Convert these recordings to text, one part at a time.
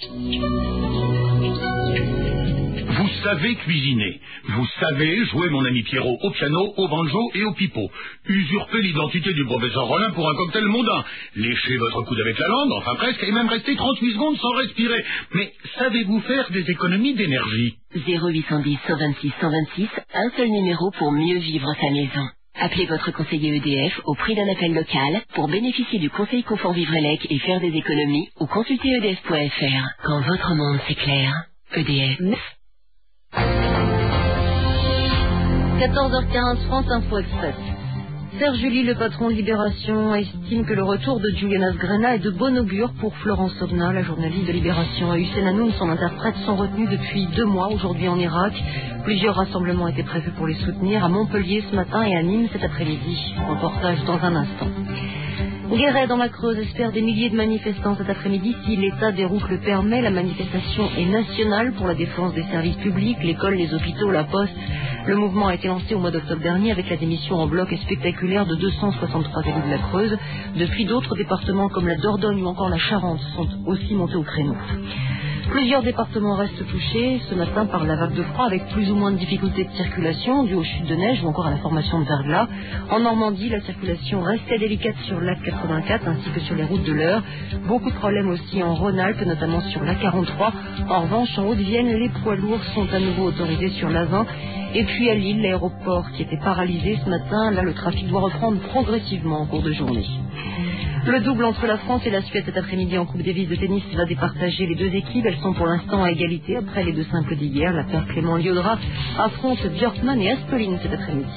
Vous savez cuisiner. Vous savez jouer, mon ami Pierrot, au piano, au banjo et au pipeau. Usurper l'identité du professeur Rollin pour un cocktail mondain. Lécher votre coude avec la langue, enfin presque, et même rester 38 secondes sans respirer. Mais savez-vous faire des économies d'énergie? 0810 126 126, un seul numéro pour mieux vivre sa maison. Appelez votre conseiller EDF au prix d'un appel local pour bénéficier du conseil confort Vivrelec et faire des économies ou consulter edf.fr. Quand votre monde s'éclaire, EDF. 14h15, France Info Express. Serge Julie, le patron de Libération, estime que le retour de Julian Asgrena est de bon augure pour Florence Aubenas. La journaliste de Libération et Hussein Hanoun, son interprète, sont retenus depuis 2 mois aujourd'hui en Irak. Plusieurs rassemblements étaient prévus pour les soutenir à Montpellier ce matin et à Nîmes cet après-midi. Reportage dans un instant. Guéret dans la Creuse espère des milliers de manifestants cet après-midi. Si l'état des routes le permet, la manifestation est nationale pour la défense des services publics, l'école, les hôpitaux, la poste. Le mouvement a été lancé au mois d'octobre dernier avec la démission en bloc et spectaculaire de 263 élus de la Creuse. Depuis, d'autres départements comme la Dordogne ou encore la Charente sont aussi montés au créneau. Plusieurs départements restent touchés ce matin par la vague de froid avec plus ou moins de difficultés de circulation dues aux chutes de neige ou encore à la formation de verglas. En Normandie, la circulation restait délicate sur l'A84 ainsi que sur les routes de l'Eure. Beaucoup de problèmes aussi en Rhône-Alpes, notamment sur l'A43. En revanche, en Haute-Vienne, les poids lourds sont à nouveau autorisés sur l'A20. Et puis à Lille, l'aéroport qui était paralysé ce matin, là le trafic doit reprendre progressivement en cours de journée. Le double entre la France et la Suède cet après-midi en Coupe Davis de tennis va départager les deux équipes. Elles sont pour l'instant à égalité après les 2 simples d'hier. La paire Clément Liodra affronte Björkman et Aspeline cet après-midi.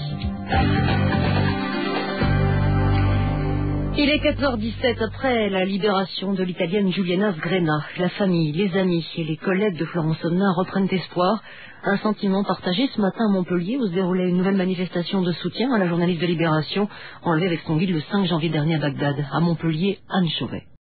Il est 14h17 après la libération de l'Italienne Juliana Asgrena. La famille, les amis et les collègues de Florence Aubenas reprennent espoir. Un sentiment partagé ce matin à Montpellier où se déroulait une nouvelle manifestation de soutien à la journaliste de Libération enlevée avec son guide le 5 janvier dernier à Bagdad. À Montpellier, Anne Chauvet.